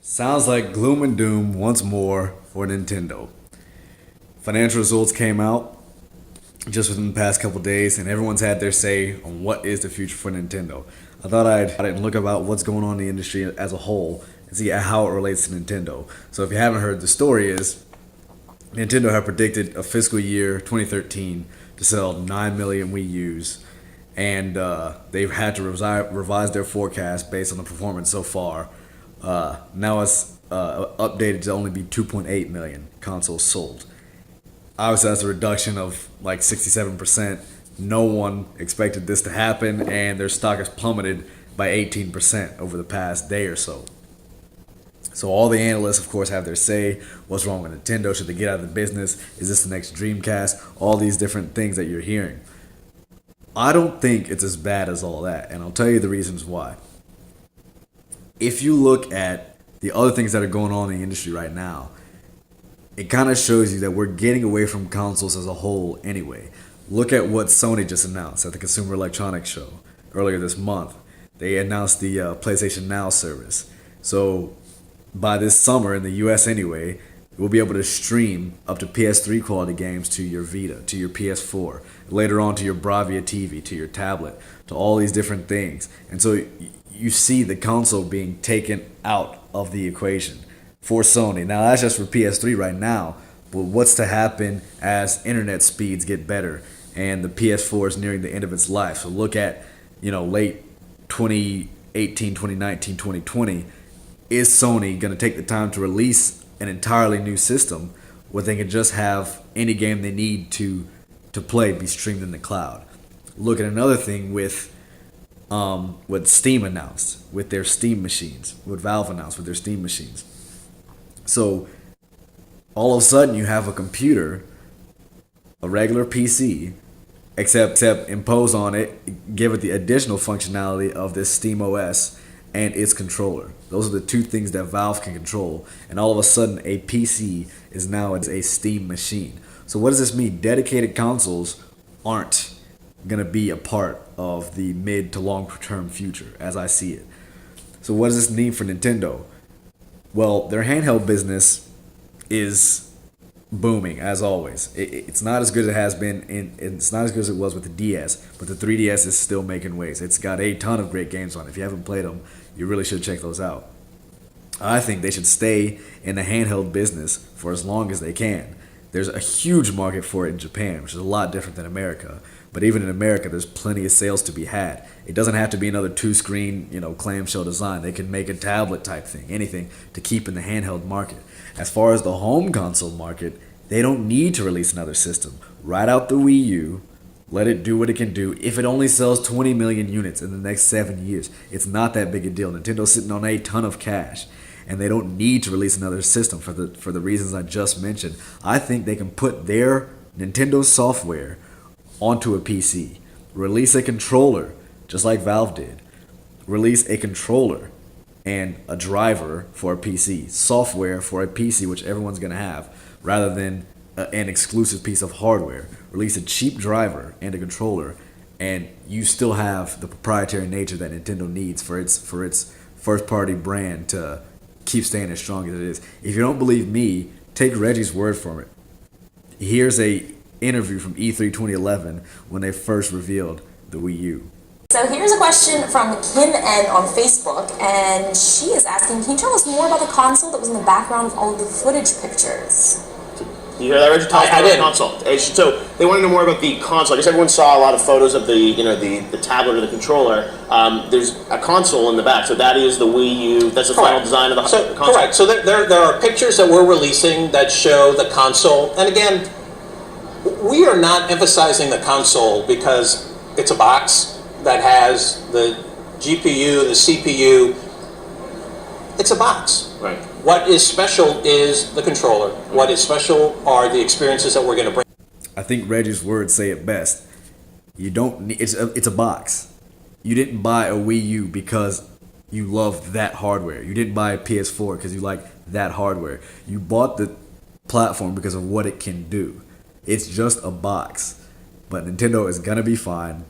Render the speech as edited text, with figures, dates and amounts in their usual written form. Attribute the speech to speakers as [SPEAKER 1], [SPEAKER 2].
[SPEAKER 1] Sounds like gloom and doom once more for Nintendo. Financial results came out just within the past couple days, and everyone's had their say on what is the future for Nintendo. I thought I'd look about what's going on in the industry as a whole and see how it relates to Nintendo. So if you haven't heard, the story is Nintendo had predicted a fiscal year 2013 to sell 9 million Wii U's, and they've had to revise their forecast based on the performance so far. Now it's updated to only be 2.8 million consoles sold. Obviously, that's a reduction of like 67%. No one expected this to happen, and their stock has plummeted by 18% over the past day or so. So all the analysts, of course, have their say. What's wrong with Nintendo? Should they get out of the business? Is this the next Dreamcast? All these different things that you're hearing. I don't think it's as bad as all that, and I'll tell you the reasons why. If you look at the other things that are going on in the industry right now, it kind of shows you that we're getting away from consoles as a whole anyway. Look at what Sony just announced at the Consumer Electronics Show earlier this month. They announced the PlayStation Now service. So by this summer in the US anyway, we'll be able to stream up to PS3 quality games to your Vita, to your PS4, later on to your Bravia TV, to your tablet, to all these different things. And so you see the console being taken out of the equation for Sony. Now that's just for PS3 right now, but what's to happen as internet speeds get better and the PS4 is nearing the end of its life? So look at, late 2018, 2019, 2020. Is Sony going to take the time to release an entirely new system where they can just have any game they need to play be streamed in the cloud? Look at another thing with what Steam announced with their Steam machines, what Valve announced with their Steam machines. So all of a sudden you have a computer, a regular PC, except impose on it, give it the additional functionality of this Steam OS and its controller. Those are the two things that Valve can control, and all of a sudden a PC is now a Steam machine. So what does this mean? Dedicated consoles aren't going to be a part of the mid to long term future as I see it. So what does this mean for Nintendo? Well, their handheld business is booming as always. It's not as good as it has been, it's not as good as it was with the DS, but the 3DS is still making waves. It's got a ton of great games on it. If you haven't played them, you really should check those out. I think they should stay in the handheld business for as long as they can. There's a huge market for it in Japan, which is a lot different than America. But even in America, there's plenty of sales to be had. It doesn't have to be another two-screen, clamshell design. They can make a tablet type thing, anything to keep in the handheld market. As far as the home console market, they don't need to release another system. Write out the Wii U, let it do what it can do. If it only sells 20 million units in the next 7 years, it's not that big a deal. Nintendo's sitting on a ton of cash, and they don't need to release another system for the reasons I just mentioned. I think they can put their Nintendo software onto a PC, release a controller, just like Valve did. Release a controller and a driver for a PC, software for a PC, which everyone's going to have, rather than an exclusive piece of hardware. Release a cheap driver and a controller, and you still have the proprietary nature that Nintendo needs for its first-party brand to keep staying as strong as it is. If you don't believe me, take Reggie's word for it. Here's a interview from E3 2011 when they first revealed the Wii U.
[SPEAKER 2] So here's a question from Kim N on Facebook, and she is asking, can you tell us more about the console that was in the background of all of the footage pictures?
[SPEAKER 3] You hear that, Reggie? Tell us about the console. So they want to know more about the console. I guess everyone saw a lot of photos of the tablet or the controller. There's a console in the back, so that is the Wii U. That's the final design of the console.
[SPEAKER 4] Correct. So there are pictures that we're releasing that show the console, and again, we are not emphasizing the console because it's a box that has the GPU, the CPU. It's a box.
[SPEAKER 3] Right.
[SPEAKER 4] What is special is the controller. What is special are the experiences that we're going to bring.
[SPEAKER 1] I think Reggie's words say it best. You don't need, it's a box. You didn't buy a Wii U because you loved that hardware. You didn't buy a PS4 because you like that hardware. You bought the platform because of what it can do. It's just a box. But Nintendo is going to be fine.